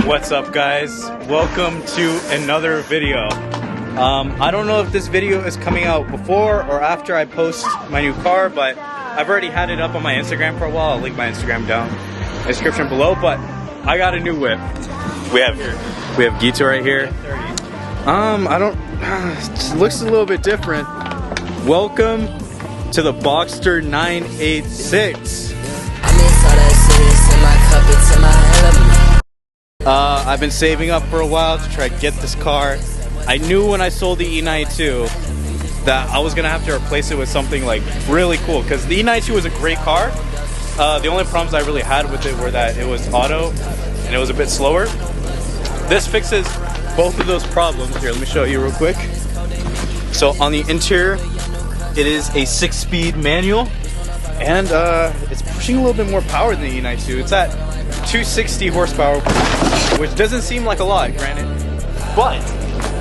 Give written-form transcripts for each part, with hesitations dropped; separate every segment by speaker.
Speaker 1: What's up, guys? Welcome to another video. I don't know if this video is coming out before or after I post my new car, but I've already had it up on my Instagram for a while. I'll link my Instagram down in the description below, but I got a new whip. We have Gita right here. It looks a little bit different. Welcome to the Boxster 986. I've been saving up for a while to try to get this car. I knew when I sold the E92 that I was gonna have to replace it with something like really cool, because the E92 was a great car. The only problems I really had with it were that it was auto and it was a bit slower. This fixes both of those problems. Here, let me show you real quick. So on the interior, it is a 6-speed manual, and it's pushing a little bit more power than the E92. It's at 260 horsepower, which doesn't seem like a lot, granted, but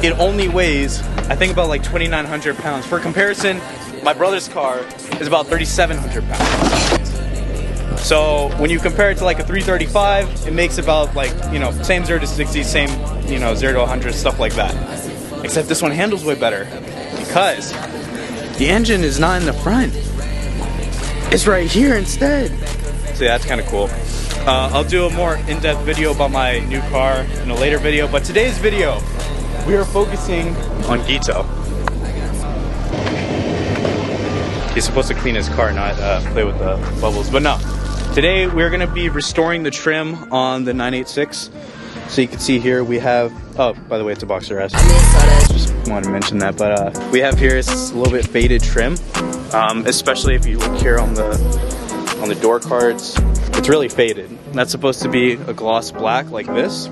Speaker 1: it only weighs, I think, about like 2,900 pounds. For comparison, my brother's car is about 3,700 pounds. So when you compare it to like a 335, it makes about like, you know, same 0 to 60, same, you know, 0 to 100, stuff like that. Except this one handles way better because the engine is not in the front. It's right here instead. So yeah, that's kind of cool. I'll do a more in-depth video about my new car in a later video, but today's video, we are focusing on Gito. He's supposed to clean his car, not play with the bubbles, but no. Today, we're gonna be restoring the trim on the 986. So you can see here, we have, oh, by the way, it's a Boxster S. Just wanted to mention that, but we have here, it's a little bit faded trim, especially if you look here on the door cards. It's really faded. That's supposed to be a gloss black like this,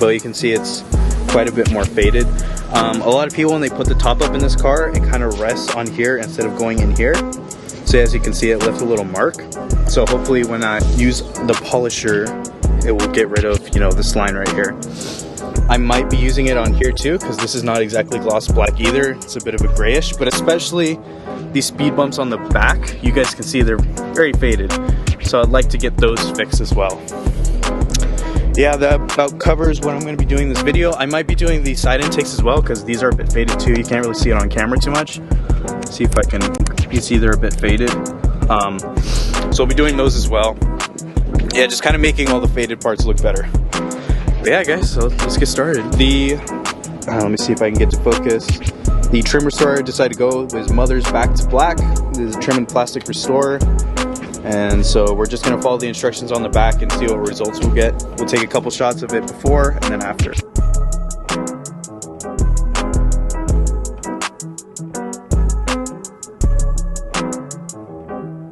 Speaker 1: but you can see it's quite a bit more faded. A lot of people, when they put the top up in this car, it kind of rests on here instead of going in here. So as you can see, it left a little mark. So hopefully when I use the polisher, it will get rid of, you know, this line right here. I might be using it on here too, because this is not exactly gloss black either. It's a bit of a grayish, but especially these speed bumps on the back, you guys can see they're very faded. So I'd like to get those fixed as well. Yeah, that about covers what I'm going to be doing in this video. I might be doing the side intakes as well, because these are a bit faded too. You can't really see it on camera too much. See if I can, you see they're a bit faded. So I'll be doing those as well. Yeah, just kind of making all the faded parts look better. But yeah, guys, so let's get started. Let me see if I can get to focus. The trim restorer I decided to go with Mother's Back to Black. This is a trim and plastic restorer. And so we're just gonna follow the instructions on the back and see what results we'll get. We'll take a couple shots of it before and then after.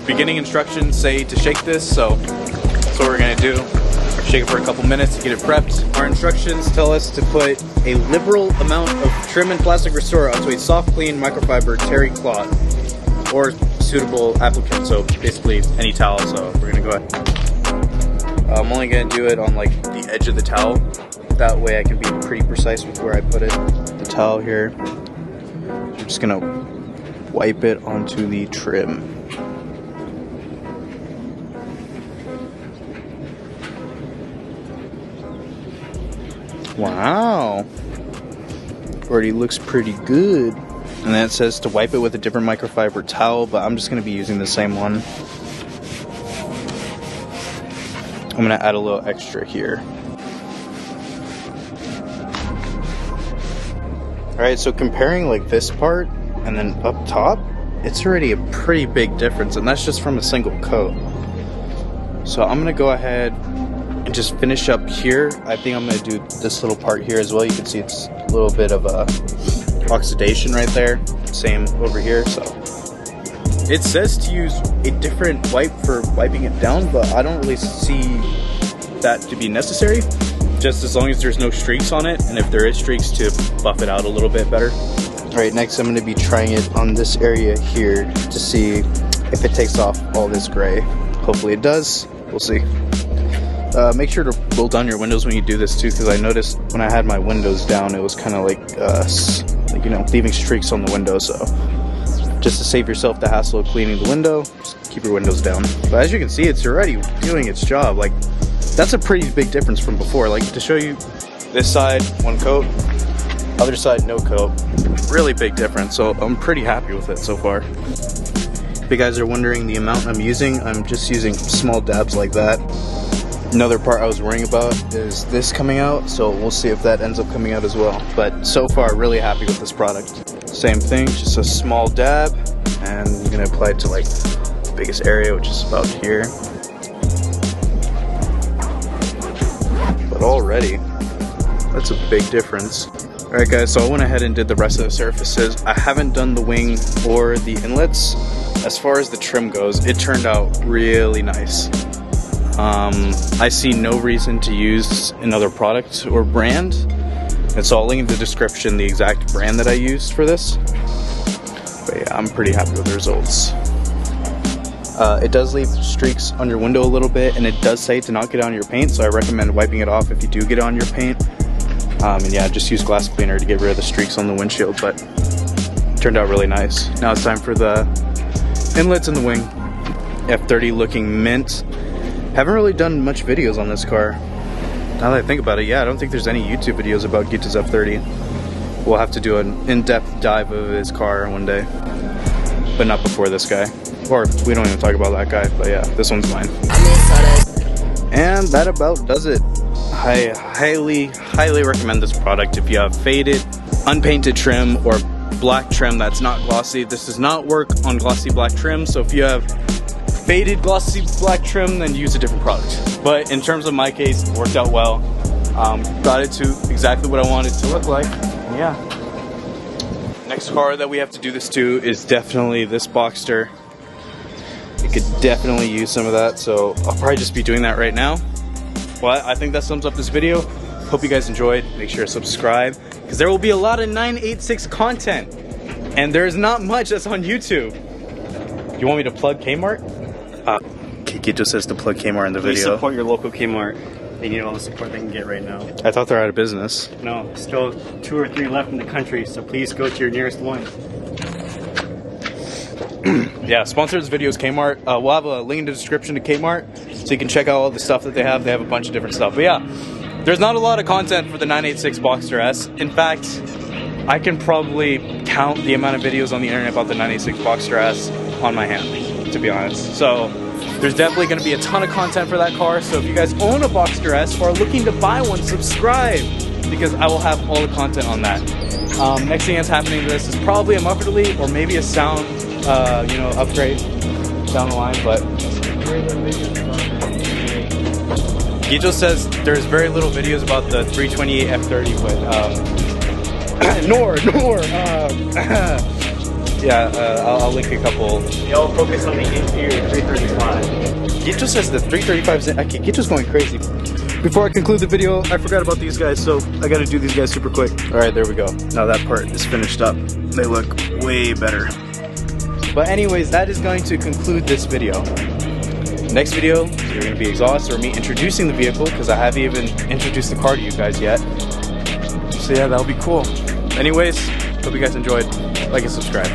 Speaker 1: Beginning instructions say to shake this, so that's what we're gonna do. Shake it for a couple minutes to get it prepped. Our instructions tell us to put a liberal amount of trim and plastic restorer onto a soft, clean microfiber terry cloth or suitable applicant, so basically any towel. So we're gonna go ahead. I'm only gonna do it on like the edge of the towel. That way I can be pretty precise with where I put it. The towel here, I'm just gonna wipe it onto the trim. Wow, already looks pretty good. And then it says to wipe it with a different microfiber towel, but I'm just going to be using the same one. I'm going to add a little extra here. Alright, so comparing like this part and then up top, it's already a pretty big difference, and that's just from a single coat. So I'm going to go ahead and just finish up here. I think I'm going to do this little part here as well. You can see it's a little bit of a oxidation right there, same over here. So it says to use a different wipe for wiping it down, but I don't really see that to be necessary, just as long as there's no streaks on it, and if there is streaks, to buff it out a little bit better. All right, next I'm going to be trying it on this area here to see if it takes off all this gray. Hopefully it does. We'll see. Make sure to roll down your windows when you do this too, because I noticed when I had my windows down, it was kind of like, you know, leaving streaks on the window. So just to save yourself the hassle of cleaning the window, just keep your windows down. But as you can see, it's already doing its job. Like, that's a pretty big difference from before. Like, to show you, this side, one coat, other side, no coat. Really big difference, so I'm pretty happy with it so far. If you guys are wondering the amount I'm using, I'm just using small dabs like that. Another part I was worrying about is this coming out, so we'll see if that ends up coming out as well. But so far, really happy with this product. Same thing, just a small dab, and I'm gonna apply it to like the biggest area, which is about here. But already, that's a big difference. Alright guys, so I went ahead and did the rest of the surfaces. I haven't done the wing or the inlets. As far as the trim goes, it turned out really nice. I see no reason to use another product or brand. And so I'll link in the description the exact brand that I used for this. But yeah, I'm pretty happy with the results. It does leave streaks on your window a little bit, and it does say to not get on your paint, so I recommend wiping it off if you do get on your paint. And yeah, just use glass cleaner to get rid of the streaks on the windshield, but it turned out really nice. Now it's time for the inlets in the wing. F30 looking mint. Haven't really done much videos on this car. Now that I think about it, yeah, I don't think there's any YouTube videos about Gita's F30. We'll have to do an in-depth dive of his car one day, but not before this guy. Or we don't even talk about that guy, but yeah, this one's mine. And that about does it. I highly recommend this product if you have faded, unpainted trim or black trim that's not glossy. This does not work on glossy black trim, so if you have faded glossy black trim, then use a different product. But in terms of my case, it worked out well. Got it to exactly what I wanted it to look like. And yeah. Next car that we have to do this to is definitely this Boxster. It could definitely use some of that, so I'll probably just be doing that right now. But I think that sums up this video. Hope you guys enjoyed. Make sure to subscribe, because there will be a lot of 986 content, and there's not much that's on YouTube. You want me to plug Kmart? Kikito says to plug Kmart in the video.
Speaker 2: Please support your local Kmart. They need all the support they can get right now.
Speaker 1: I thought they're out of business.
Speaker 2: No, still 2 or 3 left in the country, so please go to your nearest one.
Speaker 1: Yeah, sponsor this video is Kmart. We'll have a link in the description to Kmart, so you can check out all the stuff that they have. They have a bunch of different stuff. But yeah, there's not a lot of content for the 986 Boxster S. In fact, I can probably count the amount of videos on the internet about the 986 Boxster S on my hand, to be honest. So there's definitely going to be a ton of content for that car. So if you guys own a Boxster S or are looking to buy one, subscribe, because I will have all the content on that. Next thing that's happening to this is probably a muffler delete or maybe a sound upgrade down the line, but Gito says there's very little videos about the 328 F30, but Nour, yeah, I'll link a couple.
Speaker 2: Y'all focus on the interior 335.
Speaker 1: Gito says the 335 is okay. Gito's going crazy. Before I conclude the video, I forgot about these guys, so I gotta do these guys super quick. Alright, there we go. Now that part is finished up. They look way better. But anyways, that is going to conclude this video. Next video is either going to be exhaust or me introducing the vehicle, because I haven't even introduced the car to you guys yet. So yeah, that'll be cool. Anyways, hope you guys enjoyed. Like and subscribe.